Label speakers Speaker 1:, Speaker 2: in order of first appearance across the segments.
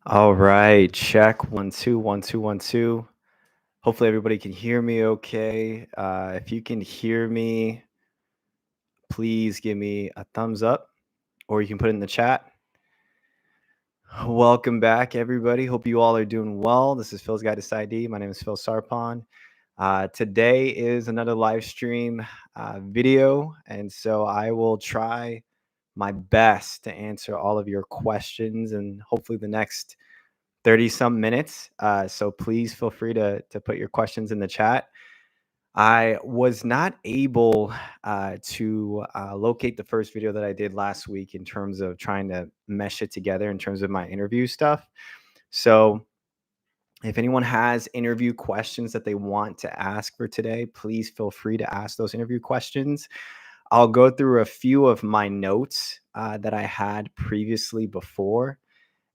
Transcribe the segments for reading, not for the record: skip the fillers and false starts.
Speaker 1: All right, check 1 2 1 2 1 2. Hopefully everybody can hear me okay. If you can hear me, please give me a thumbs up or you can put it in the chat. Welcome back, everybody. Hope you all are doing well. This is Phil's Guide to PsyD. My name is Phil Sarpon. Today is another live stream video, and so I will try my best to answer all of your questions and hopefully the next 30 some minutes. So please feel free to put your questions in the chat. I was not able to locate the first video that I did last week in terms of trying to mesh it together in terms of my interview stuff. So if anyone has interview questions that they want to ask for today, please feel free to ask those interview questions. I'll go through a few of my notes that I had previously before.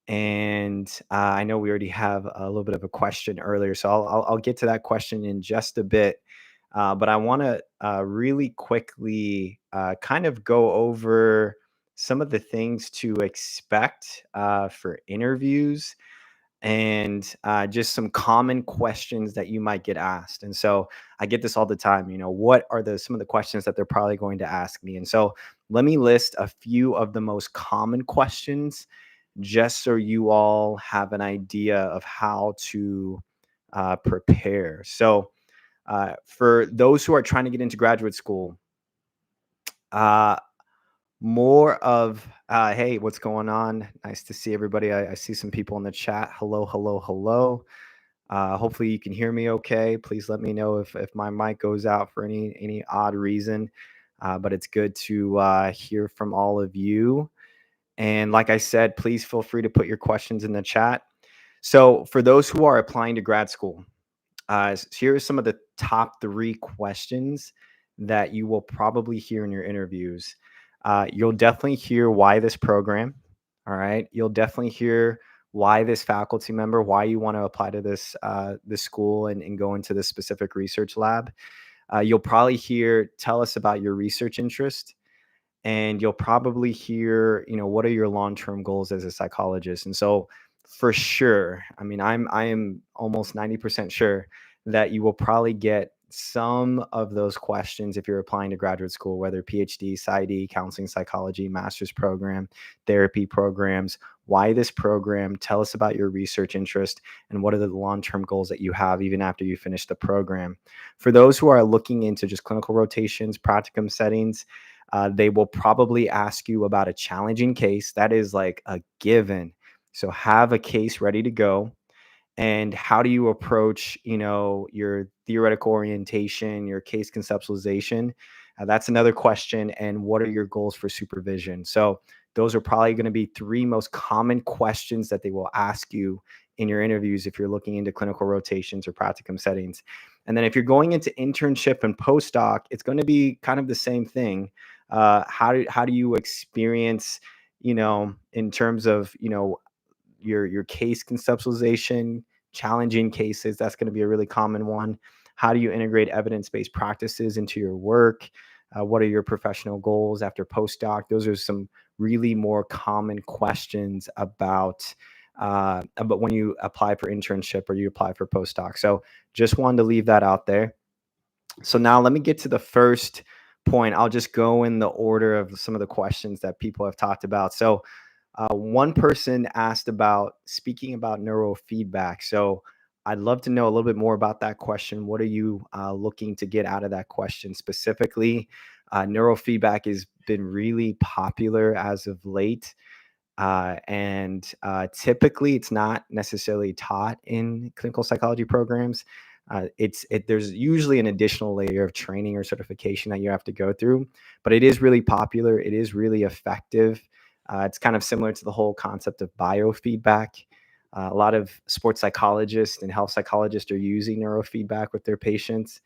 Speaker 1: And I know we already have a little bit of a question earlier, so I'll get to that question in just a bit. But I want to really quickly kind of go over some of the things to expect for interviews and just some common questions that you might get asked. And so I get this all the time. What are some of the questions that they're probably going to ask me? And so let me list a few of the most common questions just so you all have an idea of how to prepare. So, for those who are trying to get into graduate school, uh, more of hey, what's going on? Nice to see everybody. I see some people in the chat. Hello, hello, hello. Hopefully you can hear me okay. Please let me know if my mic goes out for any odd reason. But it's good to hear from all of you. And like I said, please feel free to put your questions in the chat. So for those who are applying to grad school, here are some of the top 3 questions that you will probably hear in your interviews. You'll definitely hear why this program. All right. You'll definitely hear why this faculty member, why you want to apply to this school and go into this specific research lab. You'll probably hear, tell us about your research interest. And you'll probably hear, what are your long-term goals as a psychologist? And so for sure, I mean, I am almost 90% sure that you will probably get some of those questions if you're applying to graduate school, whether PhD, PsyD, counseling psychology, master's program, therapy programs. Why this program? Tell us about your research interest and what are the long-term goals that you have even after you finish the program. For those who are looking into just clinical rotations, practicum settings, they will probably ask you about a challenging case. That is like a given. So have a case ready to go. And how do you approach, your theoretical orientation, your case conceptualization? That's another question. And what are your goals for supervision? So those are probably going to be 3 most common questions that they will ask you in your interviews if you're looking into clinical rotations or practicum settings. And then if you're going into internship and postdoc, it's going to be kind of the same thing. How do you experience, in terms of, your case conceptualization, challenging cases? That's going to be a really common one. How do you integrate evidence-based practices into your work? What are your professional goals after postdoc? Those are some really more common questions about when you apply for internship or you apply for postdoc. So just wanted to leave that out there. So now let me get to the first point. I'll just go in the order of some of the questions that people have talked about. So one person asked about speaking about neurofeedback. So I'd love to know a little bit more about that question. What are you looking to get out of that question specifically? Neurofeedback has been really popular as of late. And typically, it's not necessarily taught in clinical psychology programs. There's usually an additional layer of training or certification that you have to go through, but it is really popular. It is really effective. It's kind of similar to the whole concept of biofeedback. A lot of sports psychologists and health psychologists are using neurofeedback with their patients.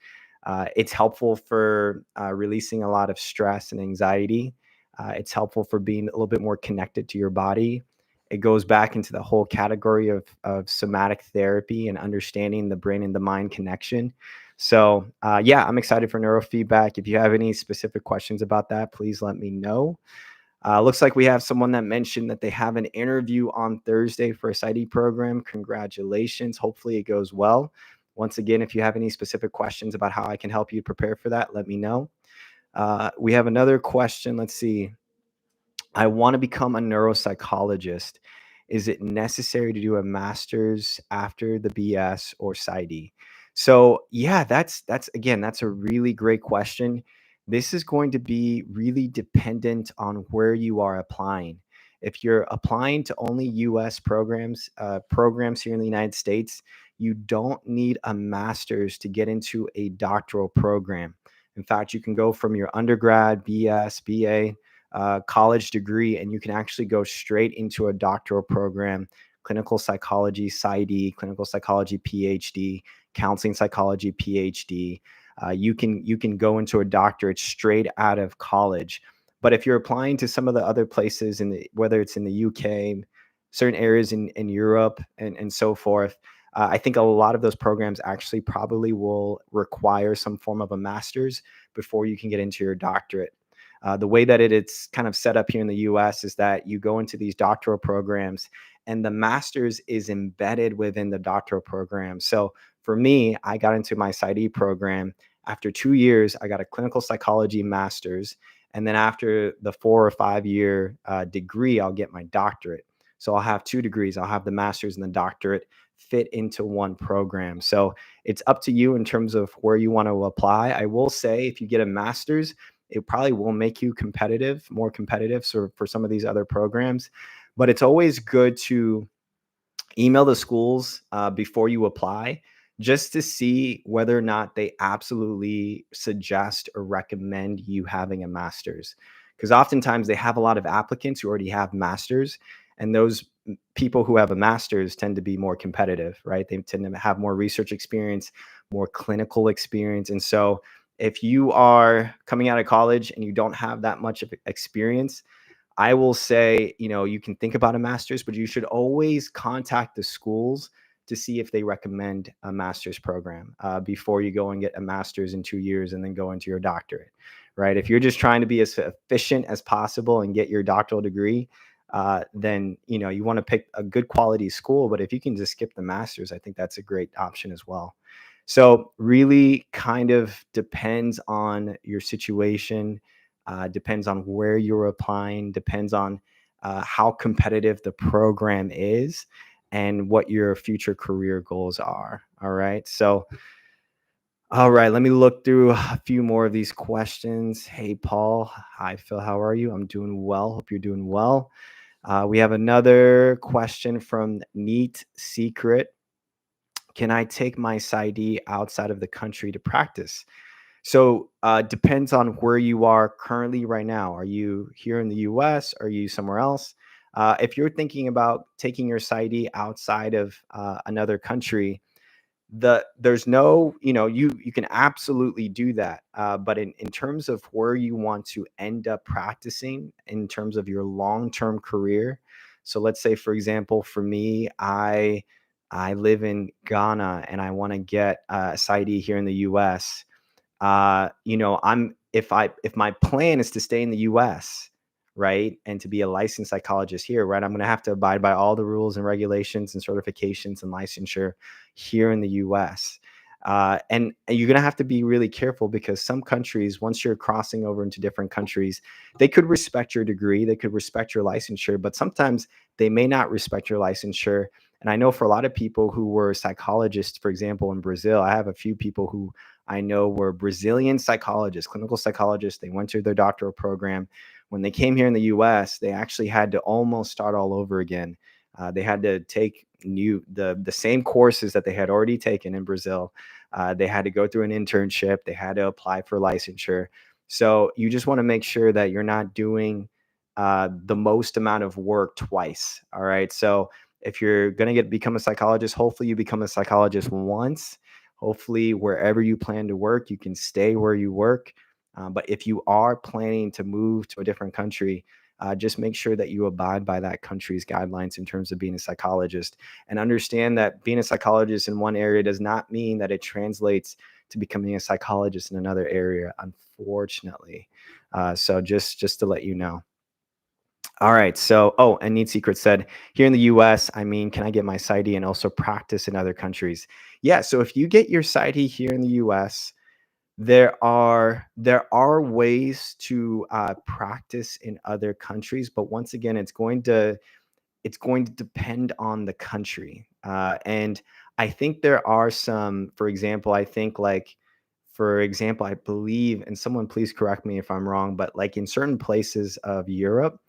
Speaker 1: It's helpful for releasing a lot of stress and anxiety. It's helpful for being a little bit more connected to your body. It goes back into the whole category of somatic therapy and understanding the brain and the mind connection. So yeah, I'm excited for neurofeedback. If you have any specific questions about that, please let me know. Looks like we have someone that mentioned that they have an interview on Thursday for a PsyD program. Congratulations. Hopefully it goes well. Once again, if you have any specific questions about how I can help you prepare for that, let me know. We have another question. Let's see. I want to become a neuropsychologist. Is it necessary to do a master's after the BS or PsyD? So yeah, that's again, that's a really great question. This is going to be really dependent on where you are applying. If you're applying to only US programs here in the United States, you don't need a master's to get into a doctoral program. In fact, you can go from your undergrad, BS, BA, college degree, and you can actually go straight into a doctoral program, clinical psychology, PsyD, clinical psychology, PhD, counseling psychology, PhD. You can go into a doctorate straight out of college. But if you're applying to some of the other places, whether it's in the UK, certain areas in Europe, and so forth, I think a lot of those programs actually probably will require some form of a master's before you can get into your doctorate. The way that it's kind of set up here in the US is that you go into these doctoral programs and the master's is embedded within the doctoral program. So for me, I got into my PsyD program. After 2 years, I got a clinical psychology master's. And then after the 4 or 5 year degree, I'll get my doctorate. So I'll have two degrees. I'll have the master's and the doctorate fit into one program. So it's up to you in terms of where you want to apply. I will say if you get a master's, it probably will make you competitive, more competitive for some of these other programs. But it's always good to email the schools before you apply just to see whether or not they absolutely suggest or recommend you having a master's. Because oftentimes they have a lot of applicants who already have masters, and those people who have a master's tend to be more competitive, right? They tend to have more research experience, more clinical experience. And so if you are coming out of college and you don't have that much of experience, I will say, you can think about a master's, but you should always contact the schools to see if they recommend a master's program before you go and get a master's in 2 years and then go into your doctorate, right? If you're just trying to be as efficient as possible and get your doctoral degree, then, you want to pick a good quality school. But if you can just skip the master's, I think that's a great option as well. So really kind of depends on your situation, depends on where you're applying, depends on how competitive the program is and what your future career goals are. All right. So, all right, let me look through a few more of these questions. Hey, Paul. Hi, Phil. How are you? I'm doing well. Hope you're doing well. We have another question from Neat Secret. Can I take my PsyD outside of the country to practice? So depends on where you are currently right now. Are you here in the US? Are you somewhere else? If you're thinking about taking your PsyD outside of another country, there's no, you can absolutely do that. But in terms of where you want to end up practicing in terms of your long-term career. So let's say, for example, for me, I live in Ghana and I want to get a PsyD here in the US. I'm if my plan is to stay in the US, right, and to be a licensed psychologist here, right, I'm going to have to abide by all the rules and regulations and certifications and licensure here in the US. And you're going to have to be really careful because some countries, once you're crossing over into different countries, they could respect your degree, they could respect your licensure, but sometimes they may not respect your licensure. And I know for a lot of people who were psychologists, for example, in Brazil, I have a few people who I know were Brazilian psychologists, clinical psychologists. They went to their doctoral program. When they came here in the US, they actually had to almost start all over again. They had to take the same courses that they had already taken in Brazil. They had to go through an internship. They had to apply for licensure. So you just want to make sure that you're not doing the most amount of work twice. All right. So if you're going to become a psychologist, hopefully you become a psychologist once. Hopefully, wherever you plan to work, you can stay where you work. But if you are planning to move to a different country, just make sure that you abide by that country's guidelines in terms of being a psychologist, and understand that being a psychologist in one area does not mean that it translates to becoming a psychologist in another area, unfortunately. So just to let you know. All right. So, oh, and Need Secret said, here in the US, I mean, can I get my PsyD and also practice in other countries? Yeah. So if you get your PsyD here in the US, there are ways to practice in other countries, but once again, it's going to depend on the country. And I think there are some, for example, I believe, and someone please correct me if I'm wrong, but like in certain places of Europe,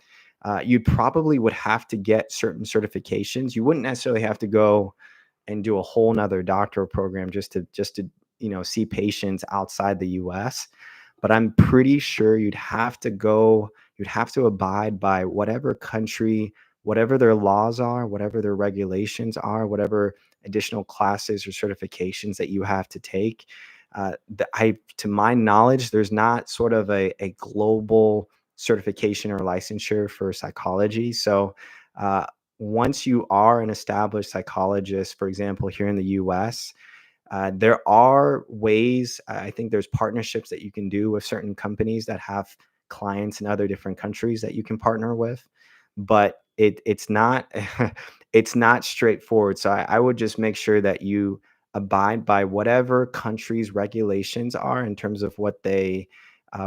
Speaker 1: you probably would have to get certain certifications. You wouldn't necessarily have to go and do a whole nother doctoral program just to see patients outside the US. But I'm pretty sure you'd have to abide by whatever country, whatever their laws are, whatever their regulations are, whatever additional classes or certifications that you have to take. To my knowledge, there's not sort of a global certification or licensure for psychology. So uh, once you are an established psychologist, for example, here in the US, there are ways, I think there's partnerships that you can do with certain companies that have clients in other different countries that you can partner with, but it's not it's not straightforward. So I would just make sure that you abide by whatever country's regulations are in terms of what they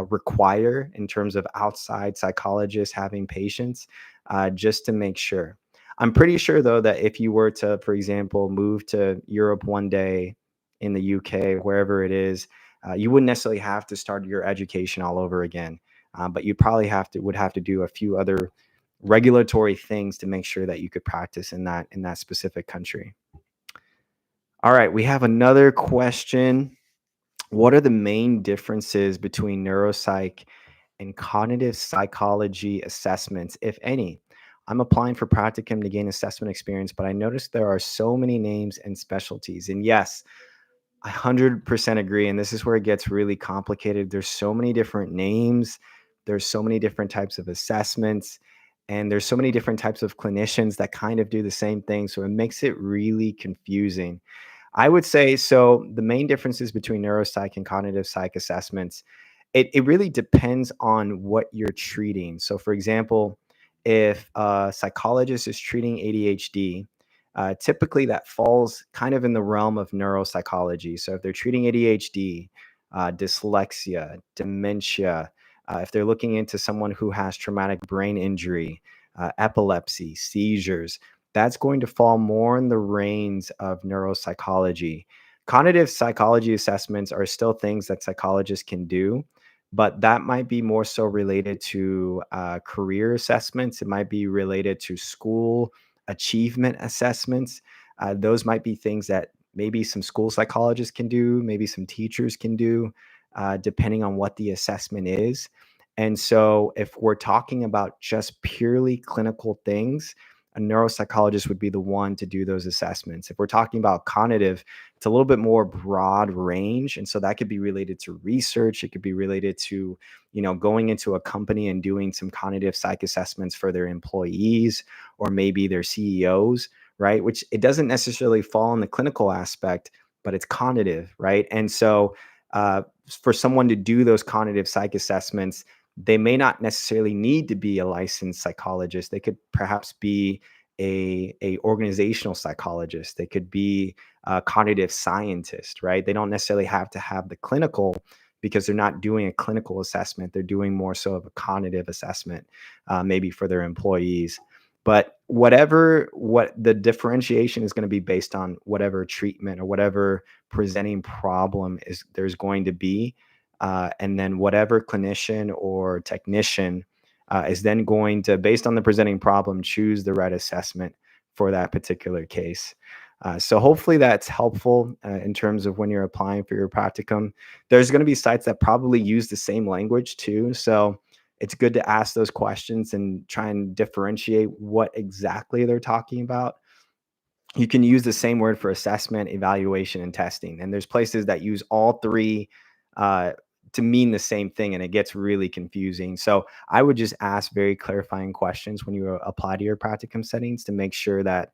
Speaker 1: require in terms of outside psychologists having patients, just to make sure. I'm pretty sure though that if you were to, for example, move to Europe one day, in the UK, wherever it is, you wouldn't necessarily have to start your education all over again, but you probably would have to do a few other regulatory things to make sure that you could practice in that specific country. All right, we have another question. What are the main differences between neuropsych and cognitive psychology assessments, if any? I'm applying for practicum to gain assessment experience, but I noticed there are so many names and specialties. And yes, I 100% agree, and this is where it gets really complicated. There's so many different names, there's so many different types of assessments, and there's so many different types of clinicians that kind of do the same thing, so it makes it really confusing. I would say so the main differences between neuropsych and cognitive psych assessments, it really depends on what you're treating. So for example, if a psychologist is treating ADHD, typically that falls kind of in the realm of neuropsychology. So if they're treating ADHD, dyslexia, dementia, if they're looking into someone who has traumatic brain injury, epilepsy, seizures, that's going to fall more in the reins of neuropsychology. Cognitive psychology assessments are still things that psychologists can do, but that might be more so related to career assessments. It might be related to school achievement assessments. Those might be things that maybe some school psychologists can do, maybe some teachers can do, depending on what the assessment is. And so, if we're talking about just purely clinical things, a neuropsychologist would be the one to do those assessments. If we're talking about cognitive, it's a little bit more broad range. And so that could be related to research. It could be related to, going into a company and doing some cognitive psych assessments for their employees or maybe their CEOs, right? Which it doesn't necessarily fall in the clinical aspect, but it's cognitive, right? And so for someone to do those cognitive psych assessments, they may not necessarily need to be a licensed psychologist. They could perhaps be a organizational psychologist. They could be a cognitive scientist, right? They don't necessarily have to have the clinical because they're not doing a clinical assessment. They're doing more so of a cognitive assessment, maybe for their employees. But what the differentiation is going to be based on whatever treatment or whatever presenting problem is there's going to be, and then whatever clinician or technician is then going to, based on the presenting problem, choose the right assessment for that particular case. So hopefully that's helpful in terms of when you're applying for your practicum. There's going to be sites that probably use the same language too. So it's good to ask those questions and try and differentiate what exactly they're talking about. You can use the same word for assessment, evaluation, and testing. And there's places that use all three uh, to mean the same thing, and it gets really confusing. So I would just ask very clarifying questions when you apply to your practicum settings to make sure that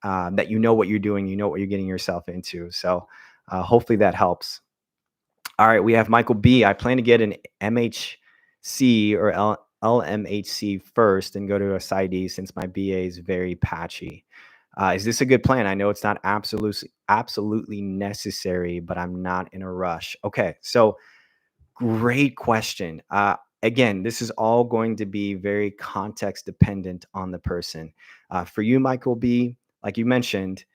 Speaker 1: that you know what you're doing, you know what you're getting yourself into. So hopefully that helps. All right, we have Michael B. I plan to get an MHC or LMHC first and go to a PsyD since my BA is very patchy. Is this a good plan? I know it's not absolutely necessary, but I'm not in a rush. Okay, so great question. Again, this is all going to be very context dependent on the person. For you, Michael B, like you mentioned,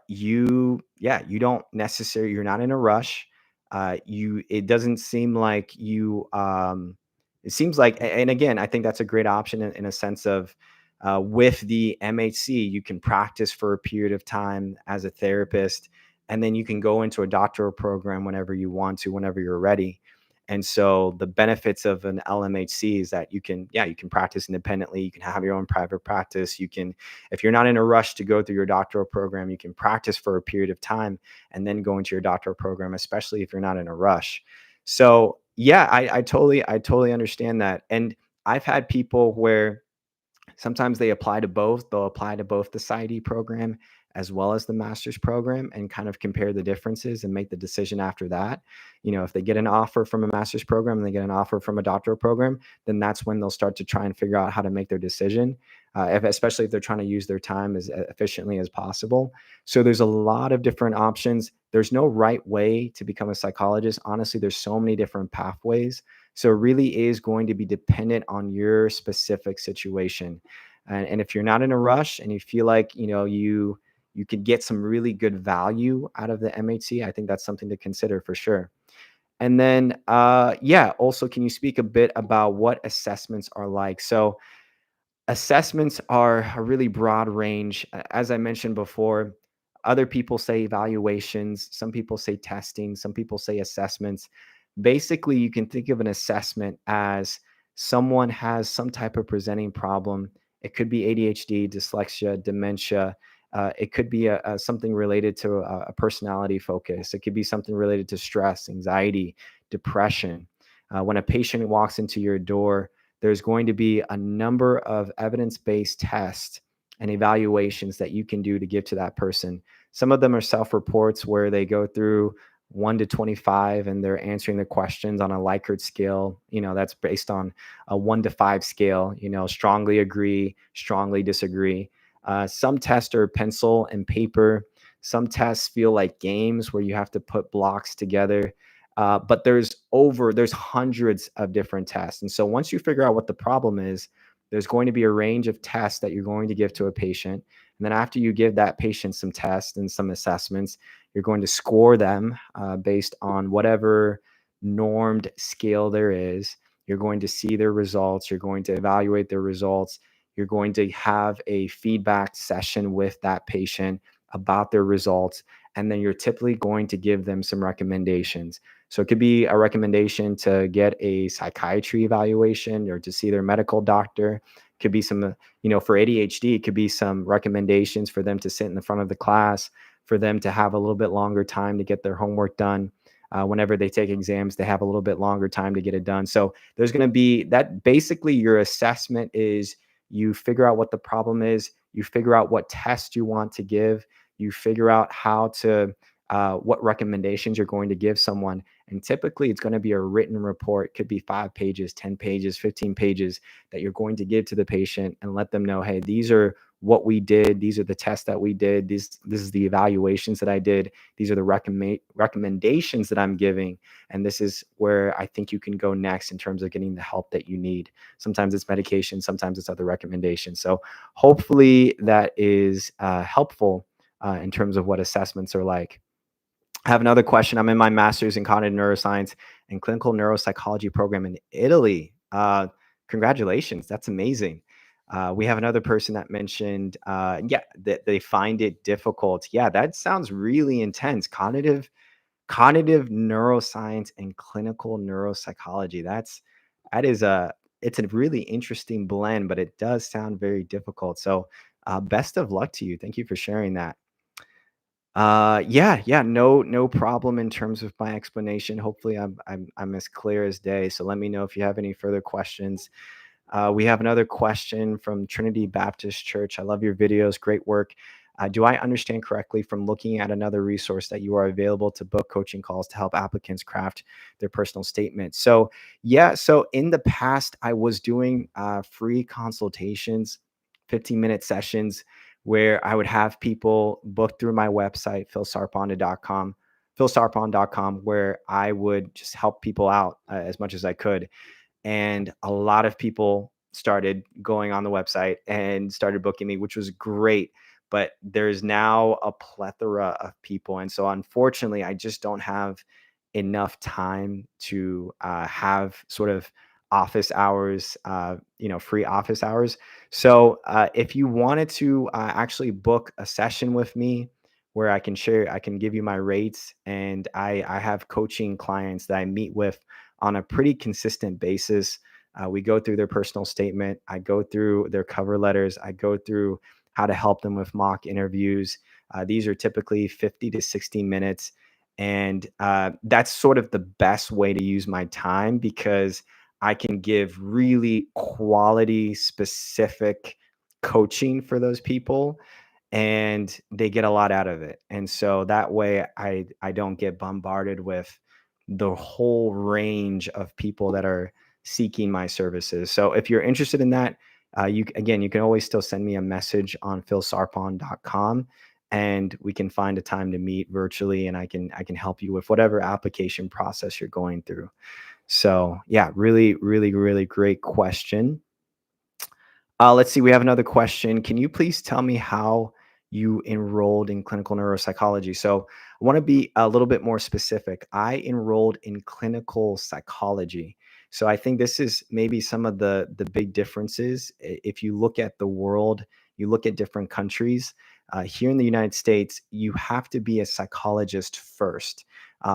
Speaker 1: you don't necessarily, you're not in a rush. It doesn't seem like it seems like, and again, I think that's a great option in a sense of, with the MHC, you can practice for a period of time as a therapist, and then you can go into a doctoral program whenever you want to, whenever you're ready. And so the benefits of an LMHC is that you can practice independently. You can have your own private practice. You can, if you're not in a rush to go through your doctoral program, you can practice for a period of time and then go into your doctoral program, especially if you're not in a rush. So yeah, I totally understand that. And I've had people where sometimes they apply to both. They'll apply to both the PsyD program as well as the master's program and kind of compare the differences and make the decision after that. If they get an offer from a master's program and they get an offer from a doctoral program, then that's when they'll start to try and figure out how to make their decision, especially if they're trying to use their time as efficiently as possible. So there's a lot of different options. There's no right way to become a psychologist. Honestly, there's so many different pathways. So it really is going to be dependent on your specific situation. And if you're not in a rush and you feel like, you could get some really good value out of the MHC, I think that's something to consider for sure. And then, yeah, also, can you speak a bit about what assessments are like? So assessments are a really broad range. As I mentioned before, other people say evaluations, some people say testing, some people say assessments. Basically, you can think of an assessment as someone has some type of presenting problem. It could be ADHD, dyslexia, dementia. It could be something related to a personality focus. It could be something related to stress, anxiety, depression. When a patient walks into your door, there's going to be a number of evidence-based tests and evaluations that you can do to give to that person. Some of them are self-reports where they go through 1 to 25 and they're answering the questions on a Likert scale. That's based on a 1 to 5 scale, strongly agree, strongly disagree. Some tests are pencil and paper. Some tests feel like games where you have to put blocks together. But there's hundreds of different tests. And so once you figure out what the problem is, there's going to be a range of tests that you're going to give to a patient. And then after you give that patient some tests and some assessments, you're going to score them based on whatever normed scale there is. You're going to see their results. You're going to evaluate their results. You're going to have a feedback session with that patient about their results. And then you're typically going to give them some recommendations. So it could be a recommendation to get a psychiatry evaluation or to see their medical doctor. It could be some, for ADHD, it could be some recommendations for them to sit in the front of the class, for them to have a little bit longer time to get their homework done. Whenever they take exams, they have a little bit longer time to get it done. So there's going to be that. Basically, your assessment is you figure out what the problem is, you figure out what test you want to give, you figure out how to what recommendations you're going to give someone. And typically it's going to be a written report. It could be 5 pages, 10 pages, 15 pages that you're going to give to the patient and let them know, hey, these are what we did. These are the tests that we did. This is the evaluations that I did. These are the recommendations that I'm giving. And this is where I think you can go next in terms of getting the help that you need. Sometimes it's medication, sometimes it's other recommendations. So hopefully that is helpful in terms of what assessments are like. I have another question. I'm in my master's in cognitive neuroscience and clinical neuropsychology program in Italy. Congratulations. That's amazing. We have another person that mentioned, that they find it difficult. Yeah, that sounds really intense. Cognitive neuroscience and clinical neuropsychology. It's a really interesting blend, but it does sound very difficult. So best of luck to you. Thank you for sharing that. Yeah, no problem in terms of my explanation. Hopefully, I'm as clear as day. So let me know if you have any further questions. We have another question from Trinity Baptist Church. I love your videos. Great work. Do I understand correctly from looking at another resource that you are available to book coaching calls to help applicants craft their personal statement? So, yeah, so in the past, I was doing free consultations, 15-minute sessions where I would have people book through my website, philsarpon.com, where I would just help people out as much as I could. And a lot of people started going on the website and started booking me, which was great. But there's now a plethora of people. And so unfortunately, I just don't have enough time to have sort of office hours, free office hours. So if you wanted to actually book a session with me where I can give you my rates, and I have coaching clients that I meet with on a pretty consistent basis. We go through their personal statement. I go through their cover letters. I go through how to help them with mock interviews. These are typically 50 to 60 minutes. And that's sort of the best way to use my time because I can give really quality specific coaching for those people and they get a lot out of it. And so that way I don't get bombarded with the whole range of people that are seeking my services. So if you're interested in that, you can always still send me a message on philsarpon.com and we can find a time to meet virtually and I can help you with whatever application process you're going through. So yeah, really, really, really great question. Let's see. We have another question. Can you please tell me how you enrolled in clinical neuropsychology? So I want to be a little bit more specific. I enrolled in clinical psychology. So I think this is maybe some of the big differences. If you look at the world, you look at different countries. Here in the United States, you have to be a psychologist first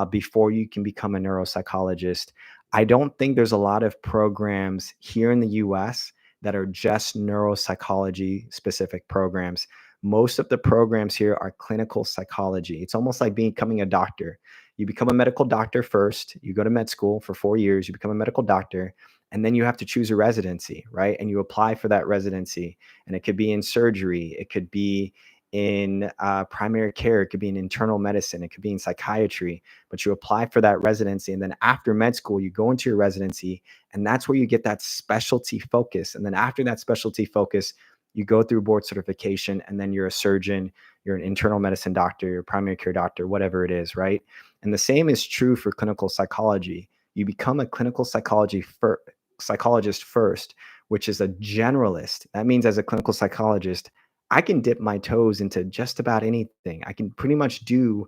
Speaker 1: before you can become a neuropsychologist. I don't think there's a lot of programs here in the US that are just neuropsychology specific programs. Most of the programs here are clinical psychology. It's almost like becoming a doctor. You become a medical doctor first, you go to med school for 4 years, you become a medical doctor, and then you have to choose a residency, right? And you apply for that residency. And it could be in surgery, it could be in primary care, it could be in internal medicine, it could be in psychiatry, but you apply for that residency. And then after med school, you go into your residency, and that's where you get that specialty focus. And then after that specialty focus, you go through board certification, and then you're a surgeon, you're an internal medicine doctor, you're a primary care doctor, whatever it is, right? And the same is true for clinical psychology. You become a clinical psychologist first, which is a generalist. That means as a clinical psychologist, I can dip my toes into just about anything. I can pretty much do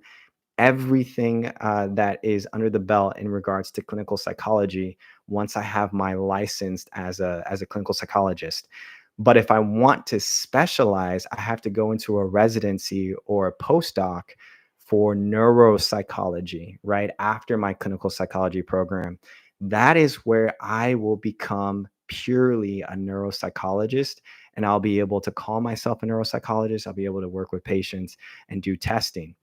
Speaker 1: everything that is under the belt in regards to clinical psychology once I have my license as a clinical psychologist. But if I want to specialize, I have to go into a residency or a postdoc for neuropsychology right after my clinical psychology program. That is where I will become purely a neuropsychologist, and I'll be able to call myself a neuropsychologist. I'll be able to work with patients and do testing.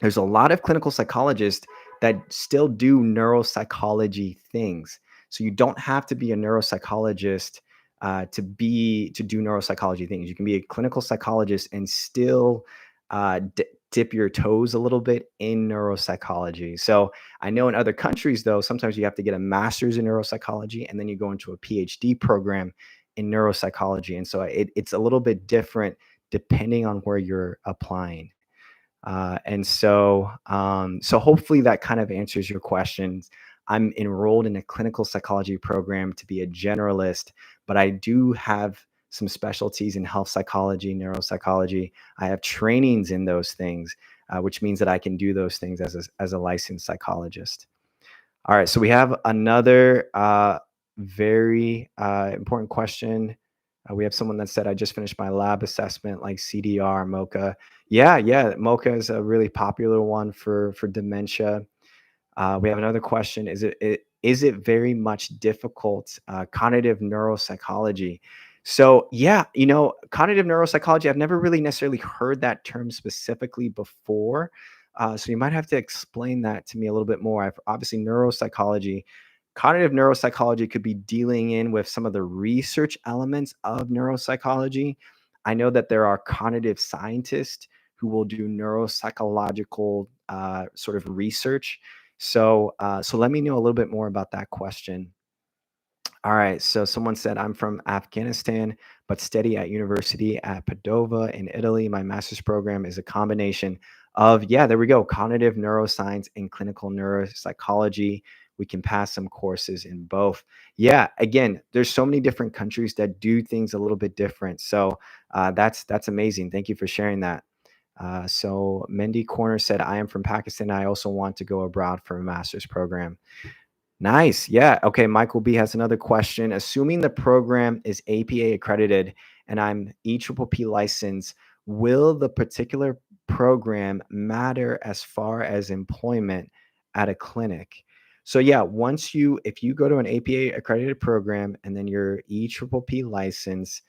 Speaker 1: There's a lot of clinical psychologists that still do neuropsychology things. So you don't have to be a neuropsychologist to do neuropsychology things. You can be a clinical psychologist and still dip your toes a little bit in neuropsychology. So I know in other countries, though, sometimes you have to get a master's in neuropsychology and then you go into a PhD program in neuropsychology. And so it's a little bit different depending on where you're applying. So hopefully that kind of answers your questions. I'm enrolled in a clinical psychology program to be a generalist, but I do have some specialties in health psychology, neuropsychology. I have trainings in those things, which means that I can do those things as a licensed psychologist. All right, so we have another very important question. We have someone that said, I just finished my lab assessment like CDR, MOCA. Yeah, MOCA is a really popular one for dementia. We have another question. Is it very much difficult? Cognitive neuropsychology. So yeah, cognitive neuropsychology, I've never really necessarily heard that term specifically before. So you might have to explain that to me a little bit more. Obviously, neuropsychology, cognitive neuropsychology could be dealing in with some of the research elements of neuropsychology. I know that there are cognitive scientists who will do neuropsychological sort of research. So let me know a little bit more about that question. All right. So someone said, I'm from Afghanistan, but study at university at Padova in Italy. My master's program is a combination of, yeah, there we go, cognitive neuroscience and clinical neuropsychology. We can pass some courses in both. Yeah, again, there's so many different countries that do things a little bit different. So that's amazing. Thank you for sharing that. So Mendy Corner said, I am from Pakistan. I also want to go abroad for a master's program. Nice. Yeah. Okay. Michael B has another question. Assuming the program is APA accredited and I'm EPPP licensed, will the particular program matter as far as employment at a clinic? So yeah, if you go to an APA accredited program and then you're EPPP license,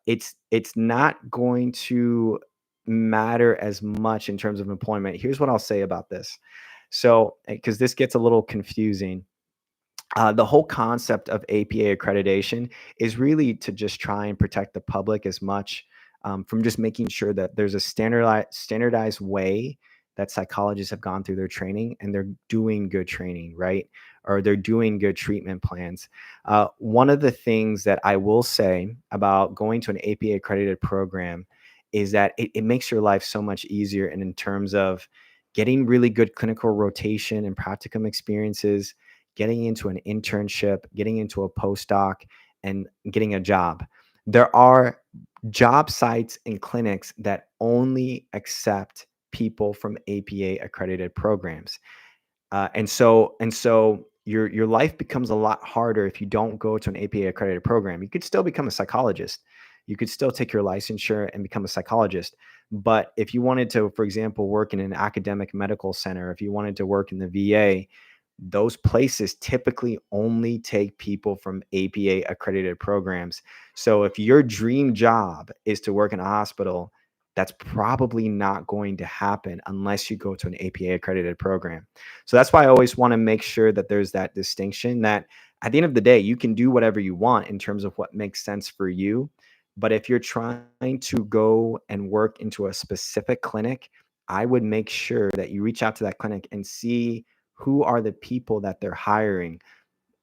Speaker 1: it's not going to matter as much in terms of employment. Here's what I'll say about this. So, because this gets a little confusing, the whole concept of APA accreditation is really to just try and protect the public as much from just making sure that there's a standardized way that psychologists have gone through their training and they're doing good training, right? Or they're doing good treatment plans. One of the things that I will say about going to an APA accredited program is that it makes your life so much easier, and in terms of getting really good clinical rotation and practicum experiences, getting into an internship, getting into a postdoc, and getting a job. There are job sites and clinics that only accept people from APA accredited programs. And so your life becomes a lot harder if you don't go to an APA accredited program. You could still become a psychologist. You could still take your licensure and become a psychologist. But if you wanted to, for example, work in an academic medical center, if you wanted to work in the VA, those places typically only take people from APA accredited programs. So if your dream job is to work in a hospital, that's probably not going to happen unless you go to an APA accredited program. So that's why I always want to make sure that there's that distinction, that at the end of the day, you can do whatever you want in terms of what makes sense for you. But if you're trying to go and work into a specific clinic, I would make sure that you reach out to that clinic and see who are the people that they're hiring.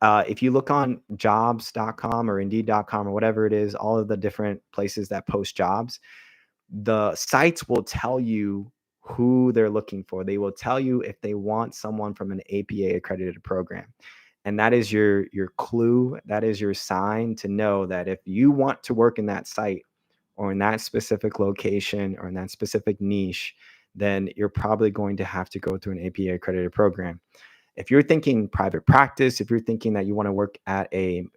Speaker 1: If you look on jobs.com or indeed.com or whatever it is, all of the different places that post jobs, the sites will tell you who they're looking for. They will tell you if they want someone from an APA accredited program. And that is your clue, that is your sign to know that if you want to work in that site or in that specific location or in that specific niche, then you're probably going to have to go through an APA accredited program. If you're thinking private practice, if you're thinking that you want to work at a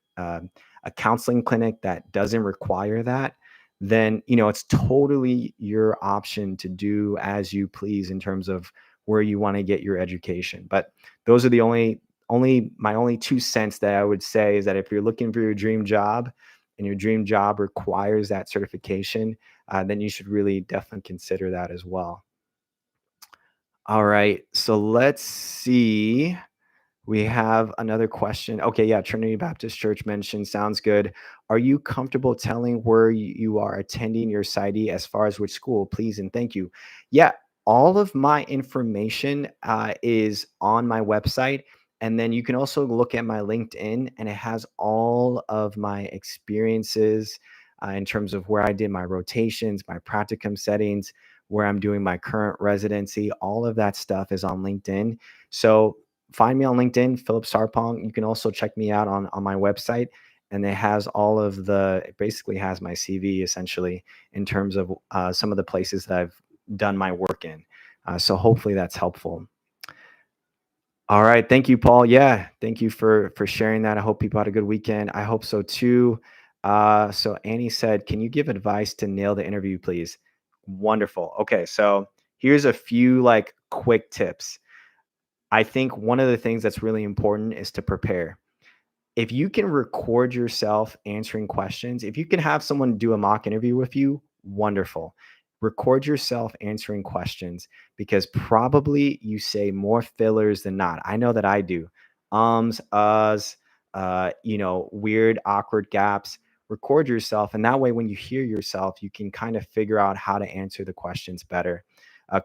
Speaker 1: counseling clinic that doesn't require that, then it's totally your option to do as you please in terms of where you want to get your education. But those are the only 2 cents that I would say, is that if you're looking for your dream job and your dream job requires that certification, then you should really definitely consider that as well. All right, so let's see. We have another question. Okay, yeah, Trinity Baptist Church mentioned. Sounds good. Are you comfortable telling where you are attending your PsyD as far as which school? Please and thank you. Yeah, all of my information is on my website. And then you can also look at my LinkedIn, and it has all of my experiences in terms of where I did my rotations, my practicum settings, where I'm doing my current residency. All of that stuff is on LinkedIn. So find me on LinkedIn, Philip Sarpong. You can also check me out on my website, and it basically has my CV essentially in terms of some of the places that I've done my work in. So hopefully that's helpful. All right, thank you, Paul. Yeah, thank you for sharing that. I hope people had a good weekend. I hope so too. So Annie said, "Can you give advice to nail the interview, please?" Wonderful. Okay, so here's a few like quick tips. I think one of the things that's really important is to prepare. If you can record yourself answering questions, if you can have someone do a mock interview with you, wonderful. Record yourself answering questions, because probably you say more fillers than not. I know that I do. Uhs, weird, awkward gaps. record yourself. And that way, when you hear yourself, you can kind of figure out how to answer the questions better.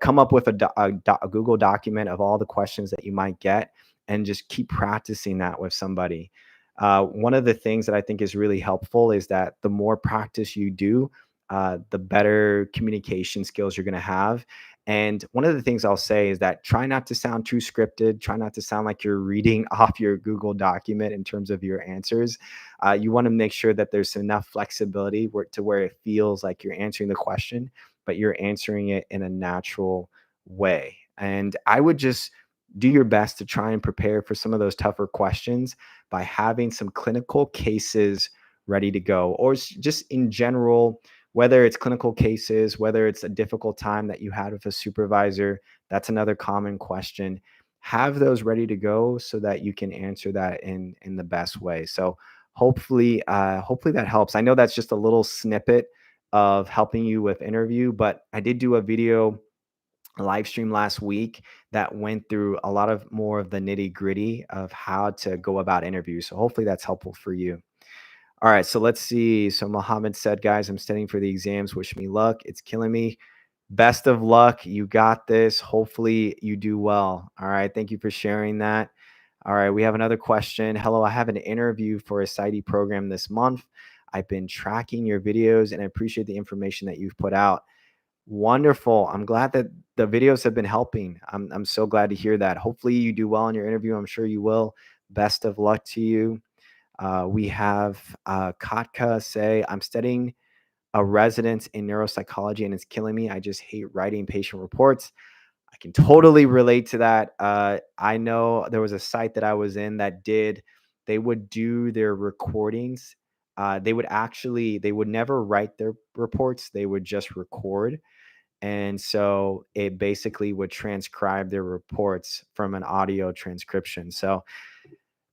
Speaker 1: Come up with a Google document of all the questions that you might get and just keep practicing that with somebody. One of the things that I think is really helpful is that the more practice you do, the better communication skills you're going to have. And one of the things I'll say is that try not to sound too scripted. Try not to sound like you're reading off your Google document in terms of your answers. You want to make sure that there's enough flexibility to where it feels like you're answering the question, but you're answering it in a natural way. And I would just do your best to try and prepare for some of those tougher questions by having some clinical cases ready to go, or just in general, whether it's clinical cases, whether it's a difficult time that you had with a supervisor. That's another common question. Have those ready to go so that you can answer that in the best way. So hopefully that helps. I know that's just a little snippet of helping you with interview, but I did do a video live stream last week that went through a lot of more of the nitty gritty of how to go about interviews. So hopefully that's helpful for you. All right, so let's see. So Mohammed said, guys, I'm studying for the exams. Wish me luck. It's killing me. Best of luck. You got this. Hopefully you do well. All right. Thank you for sharing that. All right. We have another question. Hello, I have an interview for a PsyD program this month. I've been tracking your videos and I appreciate the information that you've put out. Wonderful. I'm glad that the videos have been helping. I'm so glad to hear that. Hopefully you do well in your interview. I'm sure you will. Best of luck to you. We have Katka say, I'm studying a residence in neuropsychology and it's killing me. I just hate writing patient reports. I can totally relate to that. I know there was a site that I was in that they would do their recordings. They would never write their reports. They would just record. And so it basically would transcribe their reports from an audio transcription. So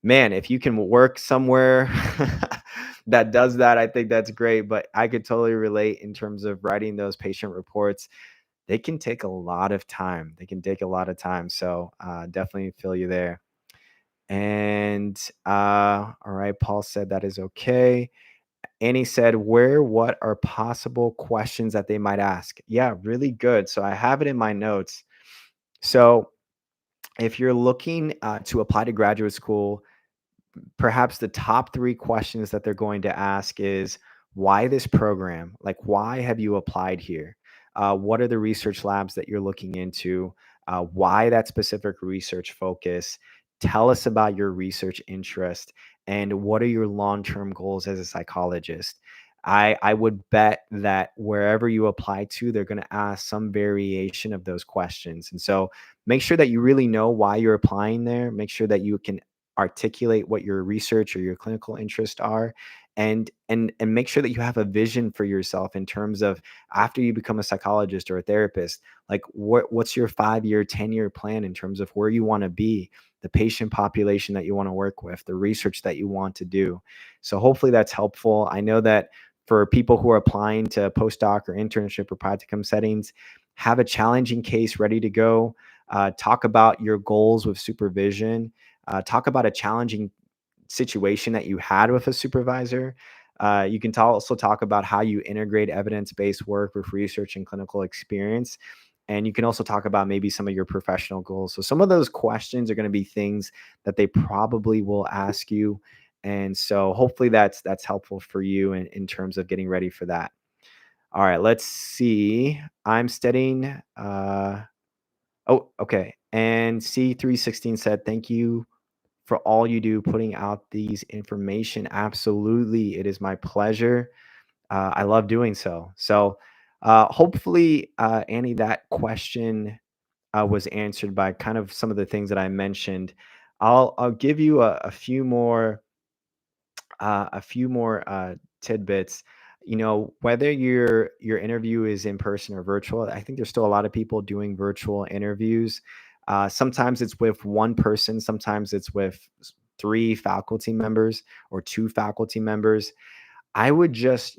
Speaker 1: man, if you can work somewhere that does that, I think that's great. But I could totally relate in terms of writing those patient reports. They can take a lot of time. So definitely feel you there. And all right, Paul said that is okay. Annie said, what are possible questions that they might ask? Yeah, really good. So I have it in my notes. So if you're looking to apply to graduate school, perhaps the top 3 questions that they're going to ask is, why this program? Like, why have you applied here? What are the research labs that you're looking into? Why that specific research focus? Tell us about your research interest and what are your long-term goals as a psychologist? I would bet that wherever you apply to, they're going to ask some variation of those questions. And so make sure that you really know why you're applying there. Make sure that you can articulate what your research or your clinical interests are, and make sure that you have a vision for yourself in terms of, after you become a psychologist or a therapist, like what's your 5-year 10-year plan in terms of where you want to be, the patient population that you want to work with, the research that you want to do. So hopefully that's helpful. I know that for people who are applying to postdoc or internship or practicum settings, have a challenging case ready to go. Talk about your goals with supervision. Talk about a challenging situation that you had with a supervisor. You can also talk about how you integrate evidence-based work with research and clinical experience. And you can also talk about maybe some of your professional goals. So some of those questions are going to be things that they probably will ask you. And so hopefully that's helpful for you in terms of getting ready for that. All right, let's see. I'm studying. Oh, okay. And C316 said, thank you for all you do, putting out these information. Absolutely. It is my pleasure. I love doing so. So hopefully, Annie, that question was answered by kind of some of the things that I mentioned. I'll give you a few more tidbits. Whether your interview is in person or virtual, I think there's still a lot of people doing virtual interviews. Sometimes it's with one person, sometimes it's with 3 faculty members or 2 faculty members. I would just,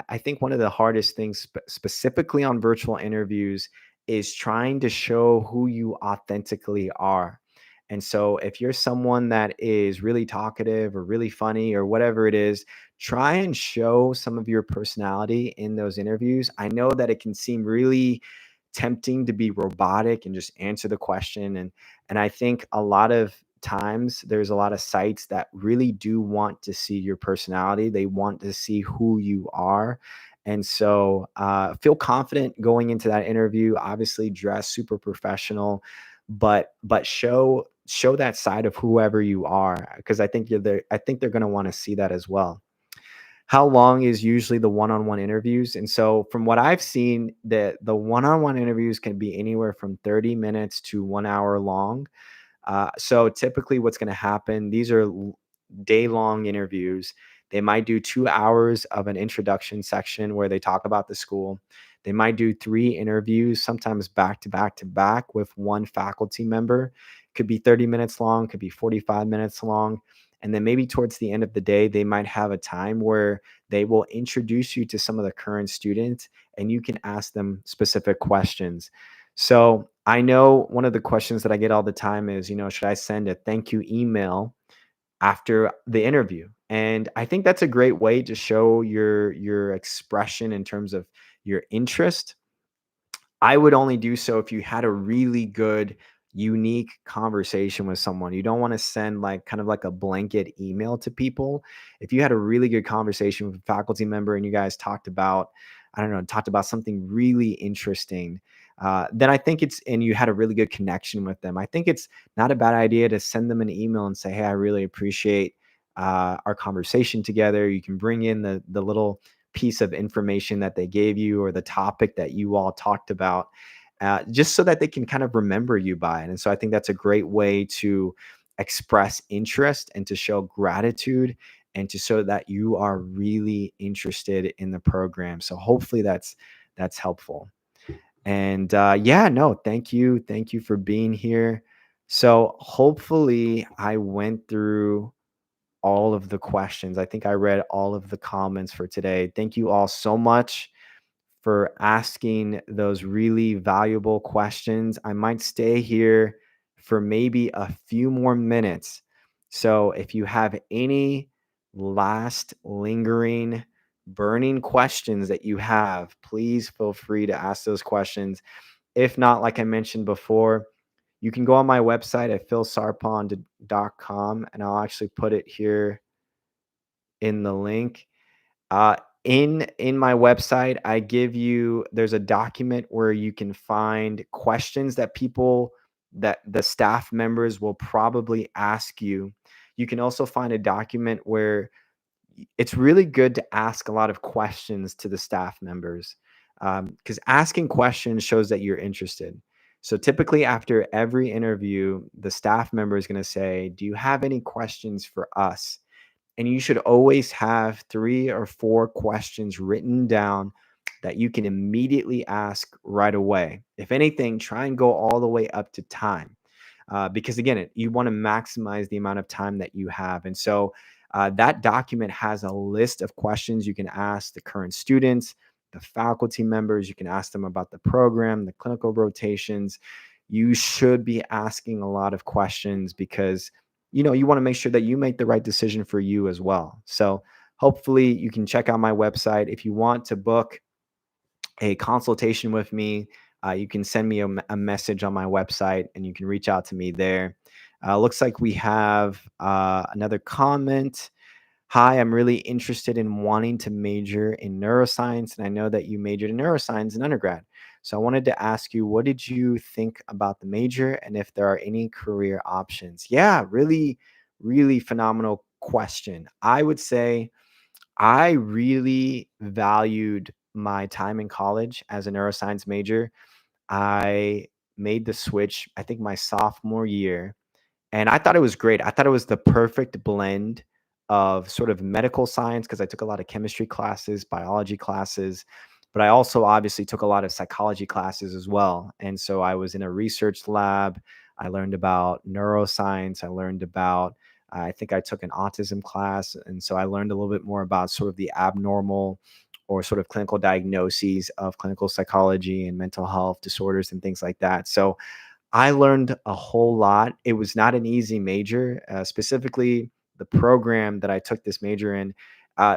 Speaker 1: I think one of the hardest things specifically on virtual interviews is trying to show who you authentically are. And so if you're someone that is really talkative or really funny or whatever it is, try and show some of your personality in those interviews. I know that it can seem really tempting to be robotic and just answer the question. And I think a lot of times there's a lot of sites that really do want to see your personality. They want to see who you are. And so feel confident going into that interview. Obviously, dress super professional, but show that side of whoever you are, because I think you're there. I think they're going to want to see that as well. How long is usually the one-on-one interviews? And so from what I've seen, the one-on-one interviews can be anywhere from 30 minutes to 1 hour long. So typically, what's going to happen, these are day-long interviews. They might do 2 hours of an introduction section where they talk about the school. They might do 3 interviews, sometimes back to back to back with one faculty member. Could be 30 minutes long, could be 45 minutes long. And then maybe towards the end of the day, they might have a time where they will introduce you to some of the current students and you can ask them specific questions. So I know one of the questions that I get all the time is, should I send a thank you email after the interview? And I think that's a great way to show your expression in terms of your interest. I would only do so if you had a really good, unique conversation with someone. You don't want to send like kind of like a blanket email to people. If you had a really good conversation with a faculty member and you guys talked about, I don't know, talked about something really interesting, then I think and you had a really good connection with them. I think it's not a bad idea to send them an email and say, hey, I really appreciate our conversation together. You can bring in the little piece of information that they gave you or the topic that you all talked about, just so that they can kind of remember you by it. And so I think that's a great way to express interest and to show gratitude and to show that you are really interested in the program. So hopefully that's helpful. And yeah, no, thank you for being here. So hopefully I went through all of the questions. I think I read all of the comments for today. Thank you all so much for asking those really valuable questions. I might stay here for maybe a few more minutes. So if you have any last lingering, burning questions that you have, please feel free to ask those questions. If not, like I mentioned before, you can go on my website at philsarpon.com, and I'll actually put it here in the link. Uh, in my website, there's a document where you can find questions that the staff members will probably ask you. You can also find a document where it's really good to ask a lot of questions to the staff members, because asking questions shows that you're interested. So typically after every interview, the staff member is going to say, do you have any questions for us? And you should always have 3 or 4 questions written down that you can immediately ask right away. If anything, try and go all the way up to time. Because again, you want to maximize the amount of time that you have. And so that document has a list of questions you can ask the current students, the faculty members. You can ask them about the program, the clinical rotations. You should be asking a lot of questions because you want to make sure that you make the right decision for you as well. So hopefully you can check out my website. If you want to book a consultation with me, you can send me a message on my website and you can reach out to me there. Looks like we have another comment. Hi, I'm really interested in wanting to major in neuroscience, and I know that you majored in neuroscience in undergrad. So I wanted to ask you, what did you think about the major and if there are any career options? Yeah, really, really phenomenal question. I would say I really valued my time in college as a neuroscience major. I made the switch, I think, my sophomore year, and I thought it was great. I thought it was the perfect blend of sort of medical science because I took a lot of chemistry classes, biology classes, but I also obviously took a lot of psychology classes as well. And so I was in a research lab. I learned about neuroscience. I learned about, I think I took an autism class. And so I learned a little bit more about sort of the abnormal or sort of clinical diagnoses of clinical psychology and mental health disorders and things like that. So I learned a whole lot. It was not an easy major, specifically the program that I took this major in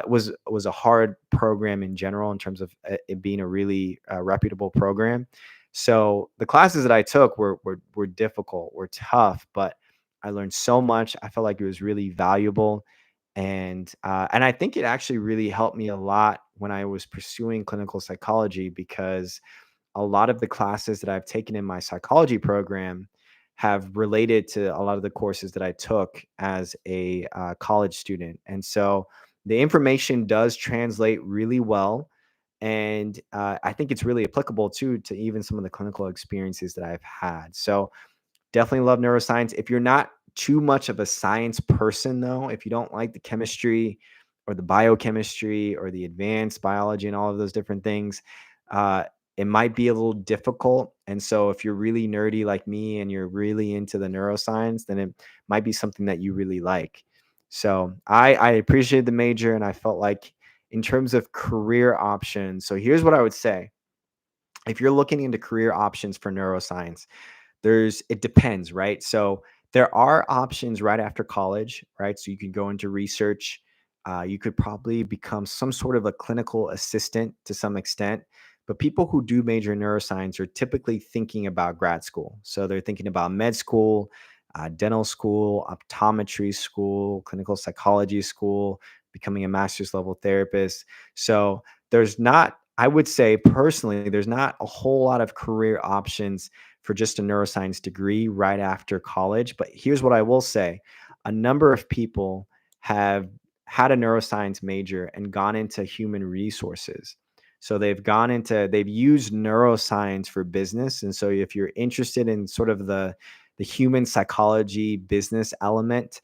Speaker 1: was a hard program in general in terms of it being a really reputable program. So the classes that I took were difficult, were tough, but I learned so much. I felt like it was really valuable, and I think it actually really helped me a lot when I was pursuing clinical psychology because a lot of the classes that I've taken in my psychology program have related to a lot of the courses that I took as a college student. And so the information does translate really well. And I think it's really applicable too to even some of the clinical experiences that I've had. So definitely love neuroscience. If you're not too much of a science person, though, if you don't like the chemistry or the biochemistry or the advanced biology and all of those different things, uh, it might be a little difficult. And so, if you're really nerdy like me and you're really into the neuroscience, then it might be something that you really like. So, I appreciated the major, and I felt like in terms of career options. So, here's what I would say: if you're looking into career options for neuroscience, it depends, right? So there are options right after college, right? So you can go into research. You could probably become some sort of a clinical assistant to some extent. But people who do major in neuroscience are typically thinking about grad school. So they're thinking about med school, dental school, optometry school, clinical psychology school, becoming a master's level therapist. So there's not, I would say personally, there's not a whole lot of career options for just a neuroscience degree right after college. But here's what I will say: a number of people have had a neuroscience major and gone into human resources. So they've used neuroscience for business. And so if you're interested in sort of the human psychology business element,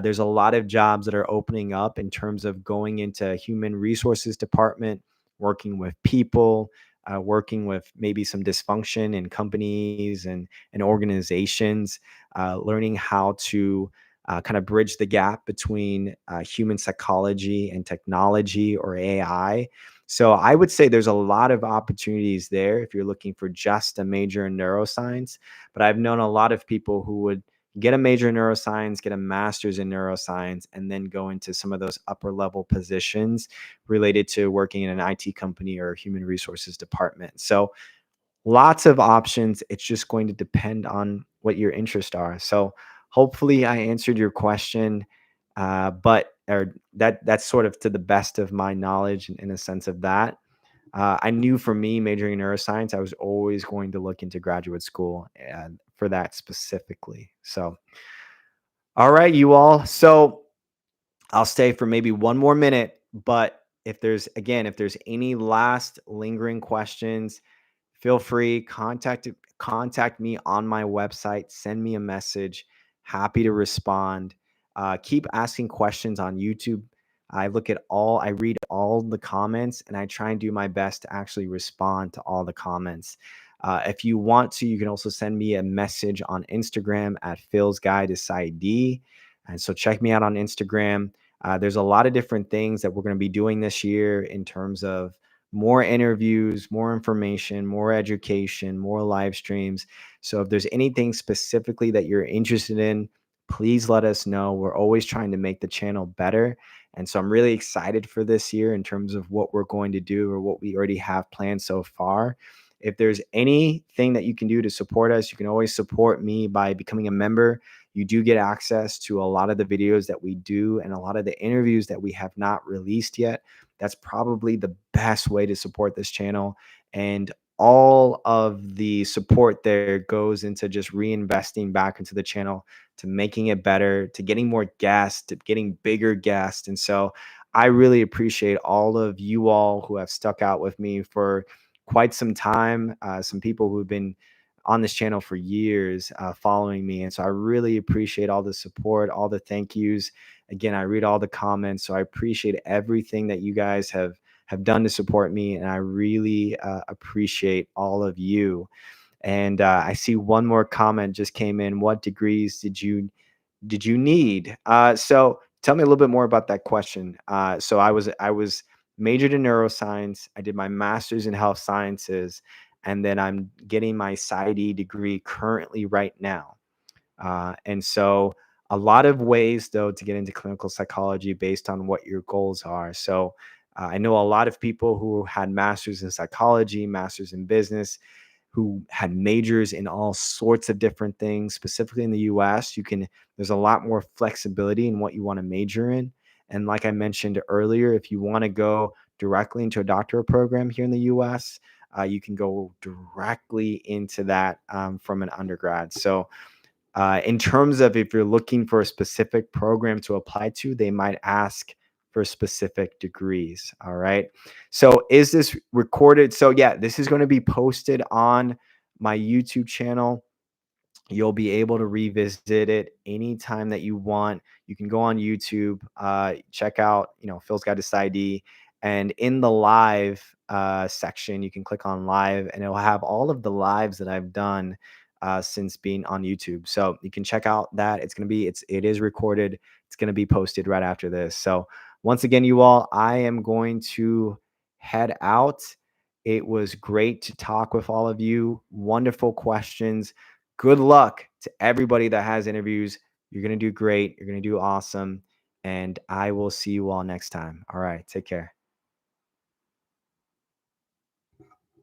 Speaker 1: there's a lot of jobs that are opening up in terms of going into human resources department, working with people, working with maybe some dysfunction in companies and organizations, learning how to kind of bridge the gap between human psychology and technology or AI. So I would say there's a lot of opportunities there if you're looking for just a major in neuroscience. But I've known a lot of people who would get a major in neuroscience, get a master's in neuroscience, and then go into some of those upper level positions related to working in an IT company or human resources department. So lots of options. It's just going to depend on what your interests are. So hopefully I answered your question, but or that's sort of to the best of my knowledge in a sense of that. I knew for me majoring in neuroscience, I was always going to look into graduate school and for that specifically. So, all right, you all. So I'll stay for maybe one more minute, but if there's any last lingering questions, feel free, contact me on my website, send me a message. Happy to respond. Keep asking questions on YouTube. I read all the comments, and I try and do my best to actually respond to all the comments. If you want to, you can also send me a message on Instagram at Phil's Guide to PsyD. And so check me out on Instagram. There's a lot of different things that we're going to be doing this year in terms of more interviews, more information, more education, more live streams. So if there's anything specifically that you're interested in, please let us know. We're always trying to make the channel better. And so I'm really excited for this year in terms of what we're going to do or what we already have planned so far. If there's anything that you can do to support us, you can always support me by becoming a member. You do get access to a lot of the videos that we do and a lot of the interviews that we have not released yet. That's probably the best way to support this channel. And all of the support there goes into just reinvesting back into the channel, to making it better, to getting more guests, to getting bigger guests. And so I really appreciate all of you all who have stuck out with me for quite some time. Some people who've been on this channel for years following me. And so I really appreciate all the support, all the thank yous. Again, I read all the comments. So I appreciate everything that you guys have done to support me. And I really appreciate all of you. And I see one more comment just came in. What degrees did you need? So tell me a little bit more about that question. So I was majored in neuroscience. I did my master's in health sciences, and then I'm getting my PsyD degree currently right now. And so a lot of ways though to get into clinical psychology based on what your goals are. So I know a lot of people who had masters in psychology, masters in business, who had majors in all sorts of different things. Specifically in the US, there's a lot more flexibility in what you want to major in. And like I mentioned earlier, if you want to go directly into a doctoral program here in the US, you can go directly into that from an undergrad. So in terms of if you're looking for a specific program to apply to, they might ask for specific degrees. All right. So is this recorded? So yeah, this is going to be posted on my YouTube channel. You'll be able to revisit it anytime that you want. You can go on YouTube, check out, Phil's Guide to PsyD, and in the live section, you can click on live, and it'll have all of the lives that I've done since being on YouTube. So you can check out that. It is recorded. It's gonna be posted right after this. So once again, you all, I am going to head out. It was great to talk with all of you. Wonderful questions. Good luck to everybody that has interviews. You're going to do great. You're going to do awesome. And I will see you all next time. All right. Take care.